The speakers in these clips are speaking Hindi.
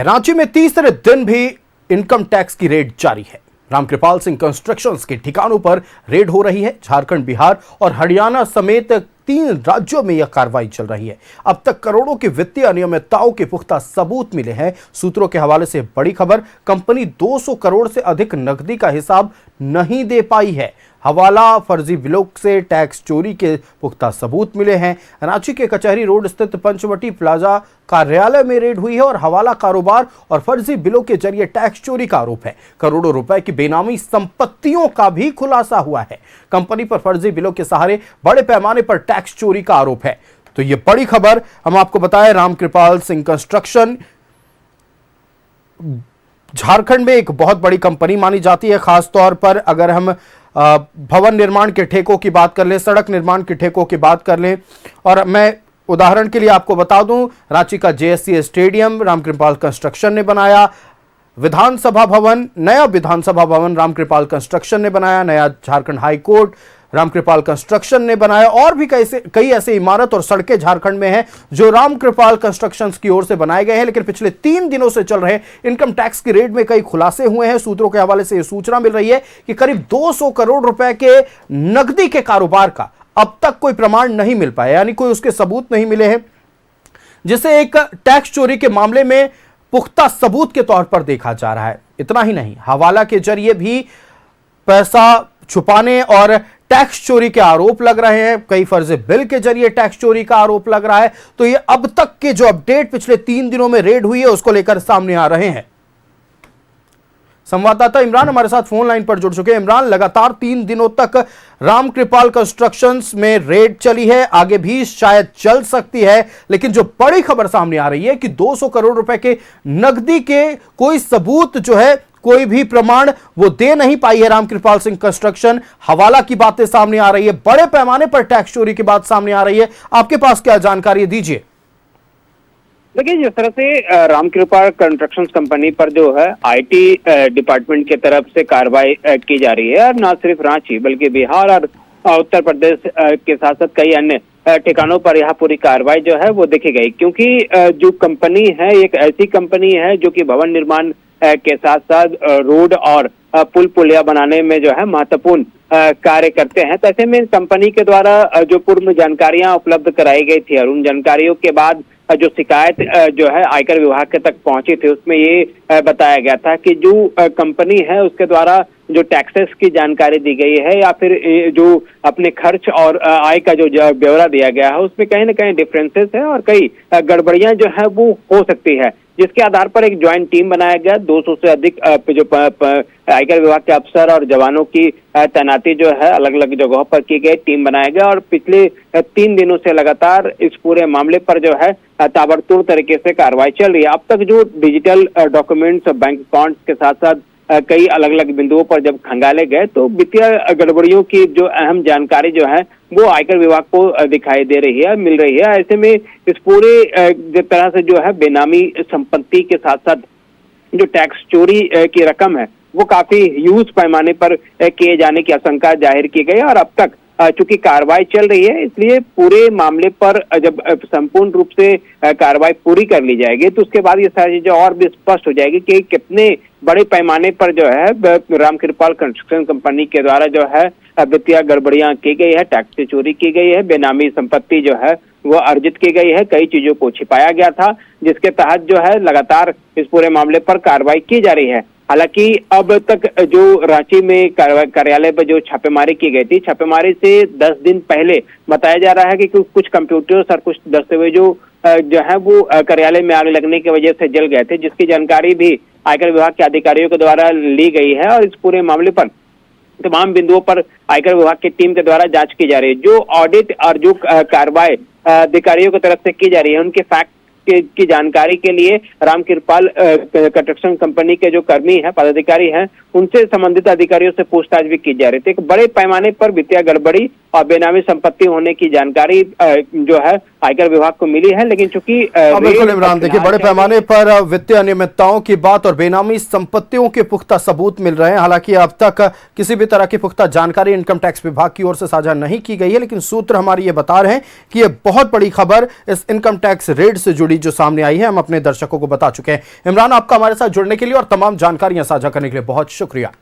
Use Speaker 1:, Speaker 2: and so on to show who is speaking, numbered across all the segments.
Speaker 1: रांची में तीसरे दिन भी इनकम टैक्स की रेड जारी है। रामकृपाल सिंह कंस्ट्रक्शंस के ठिकानों पर रेड हो रही है। झारखंड, बिहार और हरियाणा समेत 3 राज्यों में यह कार्रवाई चल रही है। अब तक करोड़ों की वित्तीय अनियमितताओं के पुख्ता सबूत मिले हैं। सूत्रों के हवाले से बड़ी खबर, कंपनी 200 करोड़ से अधिक नकदी का हिसाब नहीं दे पाई है। हवाला फर्जी बिलों से टैक्स चोरी के पुख्ता सबूत मिले हैं। रांची के कचहरी रोड स्थित पंचवटी प्लाजा कार्यालय में रेड हुई है और हवाला कारोबार और फर्जी बिलों के जरिए टैक्स चोरी का आरोप है। करोड़ों रुपए की बेनामी संपत्तियों का भी खुलासा हुआ है। कंपनी पर फर्जी बिलों के सहारे बड़े पैमाने पर टैक्स चोरी का आरोप है। तो ये बड़ी खबर हम आपको बताएं, रामकृपाल सिंह कंस्ट्रक्शन झारखंड में एक बहुत बड़ी कंपनी मानी जाती है। खासतौर पर अगर हम भवन निर्माण के ठेकों की बात कर लें, सड़क निर्माण के ठेकों की बात कर लें, और मैं उदाहरण के लिए आपको बता दूं, रांची का जेएससी स्टेडियम रामकृपाल कंस्ट्रक्शन ने बनाया, विधानसभा भवन, नया विधानसभा भवन रामकृपाल कंस्ट्रक्शन ने बनाया, नया Jharkhand high court Ramkripal construction ने बनाया, और भी कई ऐसे इमारत और सड़कें झारखंड में हैं जो रामकृपाल कंस्ट्रक्शंस की ओर से बनाए गए हैं। लेकिन पिछले 3 दिनों से चल रहे इनकम टैक्स की रेड में कई खुलासे हुए हैं। सूत्रों के हवाले से यह सूचना मिल रही है कि करीब 200 करोड़ रुपए के नकदी के कारोबार का अब तक कोई प्रमाण नहीं मिल पाया, यानी कोई उसके सबूत नहीं मिले हैं, जिसे एक टैक्स चोरी के मामले में पुख्ता सबूत के तौर पर देखा जा रहा है। इतना ही नहीं, हवाला के जरिए भी पैसा छुपाने और टैक्स चोरी के आरोप लग रहे हैं। कई फर्जी बिल के जरिए टैक्स चोरी का आरोप लग रहा है। तो ये अब तक के जो अपडेट पिछले 3 दिनों में रेड हुई है उसको लेकर सामने आ रहे हैं। संवाददाता इमरान हमारे साथ फोन लाइन पर जुड़ चुके हैं। इमरान, लगातार 3 दिनों तक रामकृपाल कंस्ट्रक्शंस में रेड चली है, आगे भी शायद चल सकती है, लेकिन जो बड़ी खबर सामने आ रही है कि 200 करोड़ रुपए के नकदी के कोई सबूत जो है, कोई भी प्रमाण वो दे नहीं पाई है रामकृपाल सिंह कंस्ट्रक्शन। हवाला की बातें सामने आ रही है, बड़े पैमाने पर टैक्स चोरी की बात सामने आ रही है। आपके पास क्या जानकारी दीजिए।
Speaker 2: देखिए, जिस तरह से रामकृपाल कंस्ट्रक्शन कंपनी पर जो है आईटी डिपार्टमेंट की तरफ से कार्रवाई की जा रही है, और न सिर्फ रांची बल्कि बिहार और उत्तर प्रदेश के साथ साथ कई अन्य ठिकानों पर यह पूरी कार्रवाई जो है वो देखी गई। क्योंकि जो कंपनी है एक ऐसी कंपनी है जो कि भवन निर्माण के साथ साथ रोड और पुल पुलिया बनाने में जो है महत्वपूर्ण कार्य करते हैं। तो ऐसे में कंपनी के द्वारा जो पूर्व जानकारियां उपलब्ध कराई गई थी और उन जानकारियों के बाद जो शिकायत जो है आयकर विभाग के तक पहुंची थी, उसमें ये बताया गया था कि जो कंपनी है उसके द्वारा जो टैक्सेस की जानकारी दी गई है या फिर जो अपने खर्च और आय का जो ब्यौरा दिया गया है उसमें कहीं ना कहीं डिफरेंसेस है और कई गड़बड़ियां जो है वो हो सकती है, जिसके आधार पर एक ज्वाइंट टीम बनाया गया। 200 से अधिक जो आयकर विभाग के अफसर और जवानों की तैनाती जो है अलग अलग जगहों पर की गई, टीम बनाया गया और पिछले 3 दिनों से लगातार इस पूरे मामले पर जो है ताबड़तोड़ तरीके से कार्रवाई चल रही है। अब तक जो डिजिटल डॉक्यूमेंट्स, बैंक अकाउंट्स के साथ साथ कई अलग अलग बिंदुओं पर जब खंगाले गए तो वित्तीय गड़बड़ियों की जो अहम जानकारी जो है वो आयकर विभाग को दिखाई दे रही है, मिल रही है। ऐसे में इस पूरे जिस तरह से जो है बेनामी संपत्ति के साथ साथ जो टैक्स चोरी की रकम है वो काफी ह्यूज पैमाने पर किए जाने की आशंका जाहिर की गई और अब तक चूंकि कार्रवाई चल रही है इसलिए पूरे मामले पर जब संपूर्ण रूप से कार्रवाई पूरी कर ली जाएगी तो उसके बाद ये सारी चीजें और भी स्पष्ट हो जाएगी कि कितने बड़े पैमाने पर जो है रामकृपाल कंस्ट्रक्शन कंपनी के द्वारा जो है वित्तीय गड़बड़ियां की गई है, टैक्स से चोरी की गई है, बेनामी संपत्ति जो है वो अर्जित की गई है, कई चीजों को छिपाया गया था, जिसके तहत जो है लगातार इस पूरे मामले पर कार्रवाई की जा रही है। हालांकि अब तक जो रांची में कार्यालय पर जो छापेमारी की गई थी, छापेमारी से 10 दिन पहले बताया जा रहा है कि कुछ कंप्यूटर्स और कुछ दस्तावेजों जो है वो कार्यालय में आग लगने की वजह से जल गए थे, जिसकी जानकारी भी आयकर विभाग के अधिकारियों के द्वारा ली गई है और इस पूरे मामले पर तमाम बिंदुओं पर आयकर विभाग की टीम के द्वारा जांच की जा रही है। जो ऑडिट और जो कार्रवाई अधिकारियों की तरफ से की जा रही है उनके फैक्ट की जानकारी के लिए रामकृपाल कंस्ट्रक्शन कंपनी के जो कर्मी हैं, पदाधिकारी हैं, उनसे संबंधित अधिकारियों से पूछताछ भी की जा रही थी। एक बड़े पैमाने पर वित्तीय गड़बड़ी और बेनामी संपत्ति होने की जानकारी जो है आयकर विभाग को मिली है, लेकिन चूंकि
Speaker 1: बिल्कुल इमरान, देखिए बड़े पैमाने पर वित्तीय अनियमितताओं की बात और बेनामी संपत्तियों के पुख्ता सबूत मिल रहे हैं। हालांकि अब तक किसी भी तरह की पुख्ता जानकारी इनकम टैक्स विभाग की ओर से साझा नहीं की गई है, लेकिन सूत्र हमारे ये बता रहे हैं कि ये बहुत बड़ी खबर इस इनकम टैक्स रेड से जुड़ी जो सामने आई है, हम अपने दर्शकों को बता चुके हैं। इमरान, आपका हमारे साथ जुड़ने के लिए और तमाम जानकारियां साझा करने के लिए बहुत शुक्रिया।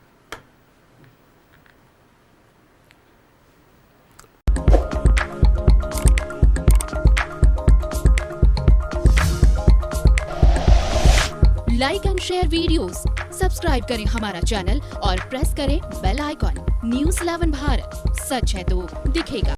Speaker 3: Like and share videos, subscribe करें हमारा चैनल और प्रेस करें बेल आइकॉन। न्यूज़ 11 भारत, सच है तो दिखेगा।